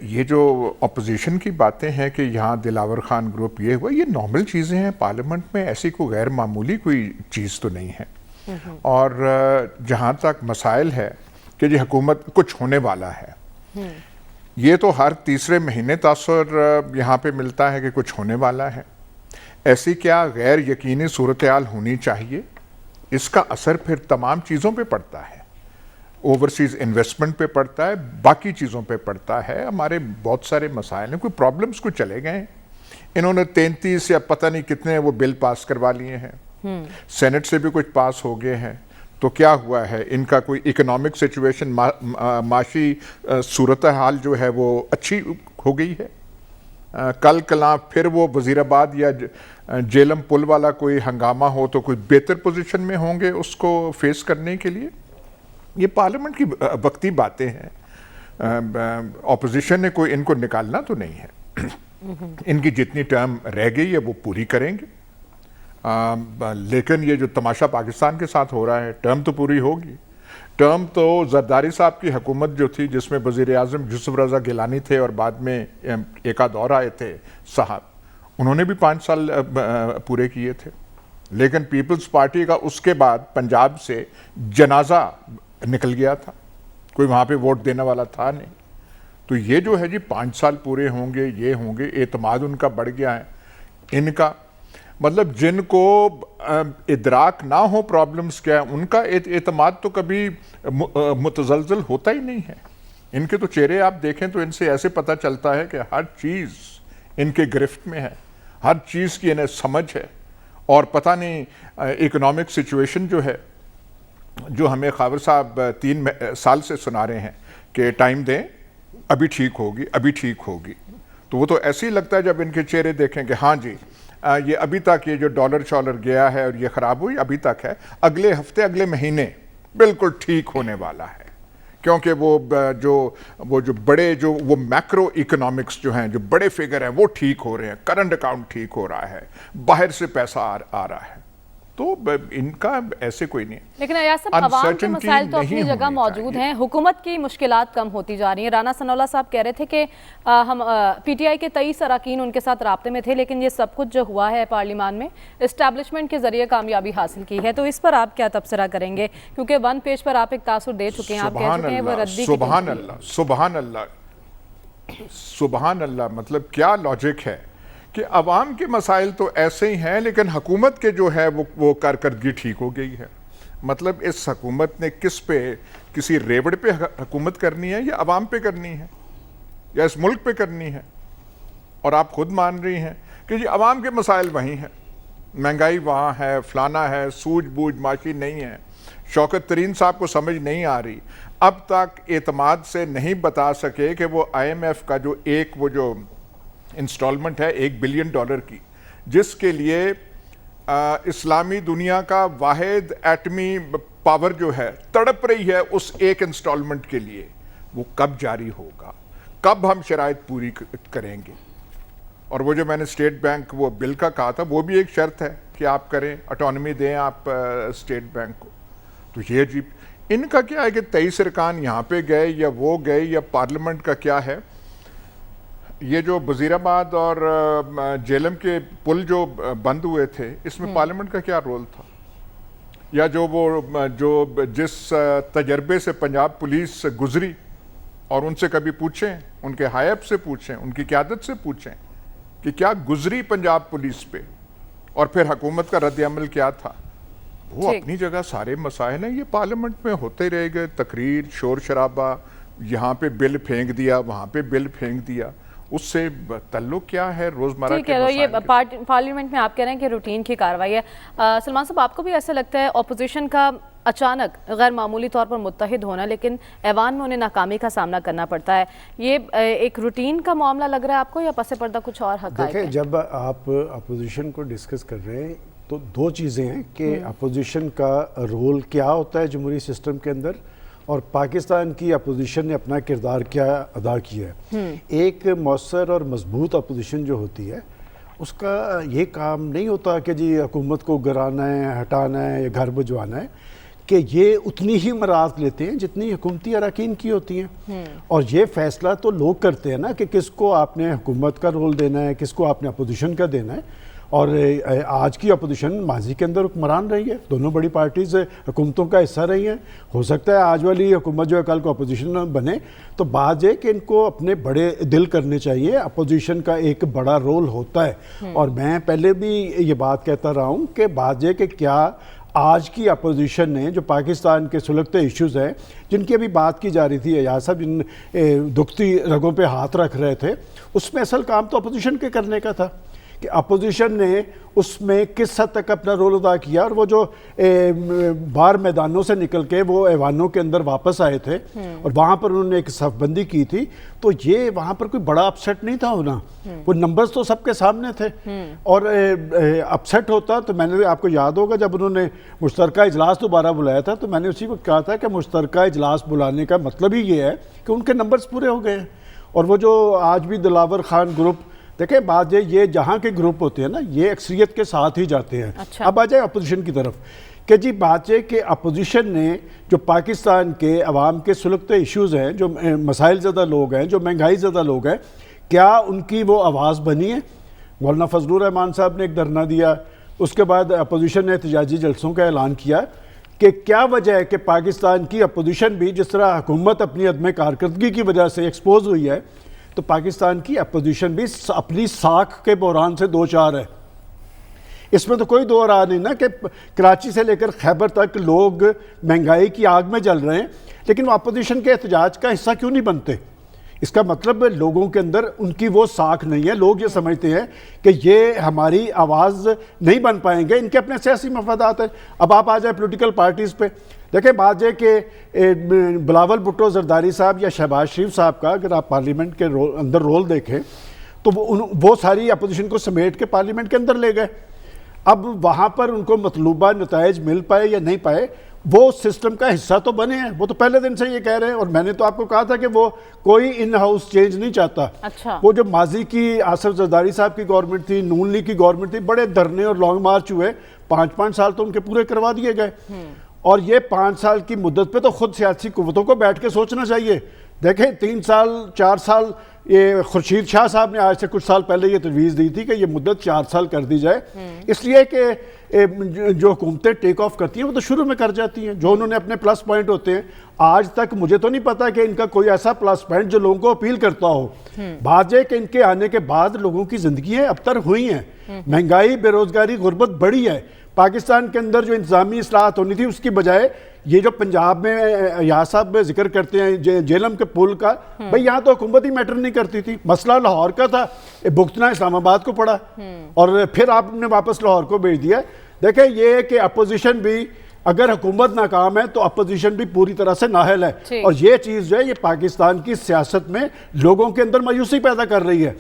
یہ جو اپوزیشن کی باتیں ہیں کہ یہاں دلاور خان گروپ یہ ہوا، یہ نارمل چیزیں ہیں پارلیمنٹ میں، ایسی کوئی غیر معمولی کوئی چیز تو نہیں ہے۔ اور جہاں تک مسائل ہے کہ جی حکومت کچھ ہونے والا ہے، یہ تو ہر تیسرے مہینے تاثر یہاں پہ ملتا ہے کہ کچھ ہونے والا ہے۔ ایسی کیا غیر یقینی صورتحال ہونی چاہیے، اس کا اثر پھر تمام چیزوں پہ پڑتا ہے، اوورسیز انویسٹمنٹ پہ پڑتا ہے، باقی چیزوں پہ پڑتا ہے۔ ہمارے بہت سارے مسائل ہیں، کوئی پرابلمز کو چلے گئے ہیں، انہوں نے 33 یا پتہ نہیں کتنے وہ بل پاس کروا لیے ہیں، سینٹ سے بھی کچھ پاس ہو گئے ہیں، تو کیا ہوا ہے ان کا کوئی اکنامک سچویشن، معاشی صورتحال جو ہے وہ اچھی ہو گئی ہے؟ کل کلاں پھر وہ وزیر آباد یا جیلم پل والا کوئی ہنگامہ ہو تو کوئی بہتر پوزیشن میں ہوں گے اس کو فیس کرنے کے لیے؟ یہ پارلیمنٹ کی وقتی باتیں ہیں، اپوزیشن نے کوئی ان کو نکالنا تو نہیں ہے۔ ان کی جتنی ٹرم رہ گئی ہے وہ پوری کریں گے، لیکن یہ جو تماشا پاکستان کے ساتھ ہو رہا ہے، ٹرم تو پوری ہوگی۔ ٹرم تو زرداری صاحب کی حکومت جو تھی، جس میں وزیر اعظم یوسف رضا گیلانی تھے اور بعد میں ایک آدھ اور آئے تھے صاحب، انہوں نے بھی 5 سال پورے کیے تھے، لیکن پیپلز پارٹی کا اس کے بعد پنجاب سے جنازہ نکل گیا تھا، کوئی وہاں پہ ووٹ دینے والا تھا نہیں۔ تو یہ جو ہے جی 5 سال پورے ہوں گے، یہ ہوں گے، اعتماد ان کا بڑھ گیا ہے۔ ان کا مطلب جن کو ادراک نہ ہو پرابلمز کیا ہے، ان کا اعتماد تو کبھی متزلزل ہوتا ہی نہیں ہے۔ ان کے تو چہرے آپ دیکھیں تو ان سے ایسے پتہ چلتا ہے کہ ہر چیز ان کے گرفت میں ہے، ہر چیز کی انہیں سمجھ ہے، اور پتہ نہیں اکنامک سچویشن جو ہے، جو ہمیں خاور صاحب 3 سال سے سنا رہے ہیں کہ ٹائم دیں، ابھی ٹھیک ہوگی، ابھی ٹھیک ہوگی، تو وہ تو ایسے ہی لگتا ہے جب ان کے چہرے دیکھیں کہ ہاں جی یہ ابھی تک یہ جو ڈالر شالر گیا ہے اور یہ خراب ہوئی ابھی تک ہے، اگلے ہفتے اگلے مہینے بالکل ٹھیک ہونے والا ہے، کیونکہ وہ جو بڑے جو وہ میکرو اکنامکس جو ہیں، جو بڑے فگر ہیں وہ ٹھیک ہو رہے ہیں، کرنٹ اکاؤنٹ ٹھیک ہو رہا ہے، باہر سے پیسہ آ رہا ہے، تو ان کا ایسے کوئی نہیں ہے۔ لیکن ایاز صاحب، عوام کے مسائل تو اپنی جگہ موجود ہیں، حکومت کی مشکلات کم ہوتی جا رہی ہیں۔ رانا ثناء اللہ صاحب کہہ رہے تھے کہ ہم پی ٹی آئی کے 23 اراکین ان کے ساتھ رابطے میں تھے، لیکن یہ سب کچھ جو ہوا ہے پارلیمان میں اسٹیبلشمنٹ کے ذریعے کامیابی حاصل کی ہے، تو اس پر آپ کیا تبصرہ کریں گے؟ کیونکہ 1 پیج پر آپ ایک تاثر دے چکے ہیں، آپ کہہ چکے ہیں وہ ردی کی سبحان اللہ، سبحان اللہ، سبحان اللہ، مطلب کیا لاجک ہے کہ عوام کے مسائل تو ایسے ہی ہیں، لیکن حکومت کے جو ہے وہ کارکردگی ٹھیک ہو گئی ہے۔ مطلب اس حکومت نے کس پہ، کسی ریوڑ پہ حکومت کرنی ہے یا عوام پہ کرنی ہے یا اس ملک پہ کرنی ہے؟ اور آپ خود مان رہی ہیں کہ جی عوام کے مسائل وہیں ہیں، مہنگائی وہاں ہے، فلانا ہے، سوجھ بوجھ معاشی نہیں ہے، شوکت ترین صاحب کو سمجھ نہیں آ رہی، اب تک اعتماد سے نہیں بتا سکے کہ وہ IMF کا جو وہ جو انسٹالمنٹ ہے $1 بلین کی، جس کے لیے اسلامی دنیا کا واحد ایٹمی پاور جو ہے تڑپ رہی ہے اس ایک انسٹالمنٹ کے لیے، وہ کب جاری ہوگا، کب ہم شرائط پوری کریں گے؟ اور وہ جو میں نے اسٹیٹ بینک وہ بل کا کہا تھا، وہ بھی ایک شرط ہے کہ آپ کریں، اٹانومی دیں آپ اسٹیٹ بینک کو۔ تو یہ عجیب، ان کا کیا ہے کہ 23 ارکان یہاں پہ گئے یا وہ گئے، یا پارلیمنٹ کا کیا ہے؟ یہ جو وزیر آباد اور جیلم کے پل جو بند ہوئے تھے، اس میں پارلیمنٹ کا کیا رول تھا؟ یا جو جس تجربے سے پنجاب پولیس گزری، اور ان سے کبھی پوچھیں، ان کے ہائی اپ سے پوچھیں، ان کی قیادت سے پوچھیں کہ کیا گزری پنجاب پولیس پہ، اور پھر حکومت کا رد عمل کیا تھا؟ وہ اپنی جگہ سارے مسائل ہیں، یہ پارلیمنٹ میں ہوتے رہے گئے، تقریر، شور شرابہ، یہاں پہ بل پھینک دیا، وہاں پہ بل پھینک دیا، اس سے تعلق کیا ہے روزمرہ کے مسائل؟ یہ پارلیمنٹ میں آپ کہہ رہے ہیں کہ روٹین کی کارروائی ہے۔ سلمان صاحب، آپ کو بھی ایسا لگتا ہے اپوزیشن کا اچانک غیر معمولی طور پر متحد ہونا، لیکن ایوان میں انہیں ناکامی کا سامنا کرنا پڑتا ہے، یہ ایک روٹین کا معاملہ لگ رہا ہے آپ کو، یا پس پردہ کچھ اور حقائق ہیں؟ دیکھیں، جب آپ اپوزیشن کو ڈسکس کر رہے ہیں تو 2 چیزیں ہیں کہ اپوزیشن کا رول کیا ہوتا ہے جمہوری سسٹم کے اندر، اور پاکستان کی اپوزیشن نے اپنا کردار کیا ادا کیا ہے۔ ایک مؤثر اور مضبوط اپوزیشن جو ہوتی ہے، اس کا یہ کام نہیں ہوتا کہ جی حکومت کو گرانا ہے، ہٹانا ہے یا گھر بھجوانا ہے۔ کہ یہ اتنی ہی مراعات لیتے ہیں جتنی حکومتی اراکین کی ہوتی ہیں، اور یہ فیصلہ تو لوگ کرتے ہیں نا کہ کس کو آپ نے حکومت کا رول دینا ہے، کس کو آپ نے اپوزیشن کا دینا ہے. اور آج کی اپوزیشن ماضی کے اندر حکمران رہی ہے، دونوں بڑی پارٹیز حکومتوں کا حصہ رہی ہیں. ہو سکتا ہے آج والی حکومت جو ہے کل کو اپوزیشن بنے، تو بات یہ کہ ان کو اپنے بڑے دل کرنے چاہیے. اپوزیشن کا ایک بڑا رول ہوتا ہے، اور میں پہلے بھی یہ بات کہتا رہا ہوں کہ بات یہ کہ کیا آج کی اپوزیشن نے جو پاکستان کے سلگتے ایشوز ہیں جن کی ابھی بات کی جا رہی تھی، ایاز صاحب جن دکھتی رگوں پہ ہاتھ رکھ رہے تھے، اس میں اصل کام تو اپوزیشن کے کرنے کا تھا کہ اپوزیشن نے اس میں کس حد تک اپنا رول ادا کیا. اور وہ جو باہر میدانوں سے نکل کے وہ ایوانوں کے اندر واپس آئے تھے اور وہاں پر انہوں نے ایک صف بندی کی تھی، تو یہ وہاں پر کوئی بڑا اپسیٹ نہیں تھا ہونا. وہ نمبرز تو سب کے سامنے تھے، اور اپسیٹ ہوتا تو میں نے آپ کو یاد ہوگا جب انہوں نے مشترکہ اجلاس دوبارہ بلایا تھا تو میں نے اسی وقت کہا تھا کہ مشترکہ اجلاس بلانے کا مطلب ہی یہ ہے کہ ان کے نمبرز پورے ہو گئے ہیں. اور وہ جو آج بھی دلاور خان گروپ، دیکھیں بات یہ جہاں کے گروپ ہوتے ہیں نا یہ اکثریت کے ساتھ ہی جاتے ہیں. اب آ جائیں اپوزیشن کی طرف کہ جی بات یہ کہ اپوزیشن نے جو پاکستان کے عوام کے سلگتے ایشوز ہیں، جو مسائل زدہ لوگ ہیں، جو مہنگائی زدہ لوگ ہیں، کیا ان کی وہ آواز بنی ہے؟ مولانا فضل الرحمان صاحب نے ایک دھرنا دیا، اس کے بعد اپوزیشن نے احتجاجی جلسوں کا اعلان کیا کہ کیا وجہ ہے کہ پاکستان کی اپوزیشن بھی جس طرح حکومت اپنی عدم کارکردگی کی وجہ سے ایکسپوز ہوئی ہے، تو پاکستان کی اپوزیشن بھی اپنی ساکھ کے بحران سے دو چار ہے. اس میں تو کوئی دو راہ نہیں نا کہ کراچی سے لے کر خیبر تک لوگ مہنگائی کی آگ میں جل رہے ہیں، لیکن وہ اپوزیشن کے احتجاج کا حصہ کیوں نہیں بنتے؟ اس کا مطلب لوگوں کے اندر ان کی وہ ساکھ نہیں ہے. لوگ یہ سمجھتے ہیں کہ یہ ہماری آواز نہیں بن پائیں گے، ان کے اپنے سیاسی مفادات ہیں. اب آپ آ جائیں پولیٹیکل پارٹیز پہ، دیکھیں بات یہ کہ بلاول بھٹو زرداری صاحب یا شہباز شریف صاحب کا اگر آپ پارلیمنٹ کے اندر رول دیکھیں تو وہ ساری اپوزیشن کو سمیٹ کے پارلیمنٹ کے اندر لے گئے. اب وہاں پر ان کو مطلوبہ نتائج مل پائے یا نہیں پائے، وہ سسٹم کا حصہ تو بنے ہیں. وہ تو پہلے دن سے یہ کہہ رہے ہیں، اور میں نے تو آپ کو کہا تھا کہ وہ کوئی ان ہاؤس چینج نہیں چاہتا. وہ جو ماضی کی آصف زرداری صاحب کی گورنمنٹ تھی، نون لیگ کی گورنمنٹ تھی، بڑے دھرنے اور لانگ مارچ ہوئے، 5 سال تو ان کے پورے کروا دیے گئے. اور یہ 5 سال کی مدت پہ تو خود سیاسی قوتوں کو بیٹھ کے سوچنا چاہیے. دیکھیں 3 سال 4 سال یہ خورشید شاہ صاحب نے آج سے کچھ سال پہلے یہ تجویز دی تھی کہ یہ مدت 4 سال کر دی جائے، اس لیے کہ جو حکومتیں ٹیک آف کرتی ہیں وہ تو شروع میں کر جاتی ہیں جو انہوں نے اپنے پلس پوائنٹ ہوتے ہیں. آج تک مجھے تو نہیں پتا کہ ان کا کوئی ایسا پلس پوائنٹ جو لوگوں کو اپیل کرتا ہو. بات یہ کہ ان کے آنے کے بعد لوگوں کی زندگیاں ابتر ہوئی ہیں، مہنگائی، بے روزگاری، غربت بڑھی ہے. پاکستان کے اندر جو انتظامی اصلاحات ہونی تھی اس کی بجائے یہ جو پنجاب میں ایاز صاحب ذکر کرتے ہیں جیلم کے پل کا، بھئی یہاں تو حکومت ہی میٹر نہیں کرتی تھی، مسئلہ لاہور کا تھا، بھگتنا اسلام آباد کو پڑا اور پھر آپ نے واپس لاہور کو بھیج دیا. دیکھیں یہ کہ اپوزیشن بھی اگر حکومت ناکام ہے تو اپوزیشن بھی پوری طرح سے نااہل ہے، اور یہ چیز جو ہے یہ پاکستان کی سیاست میں لوگوں کے اندر مایوسی پیدا کر رہی ہے.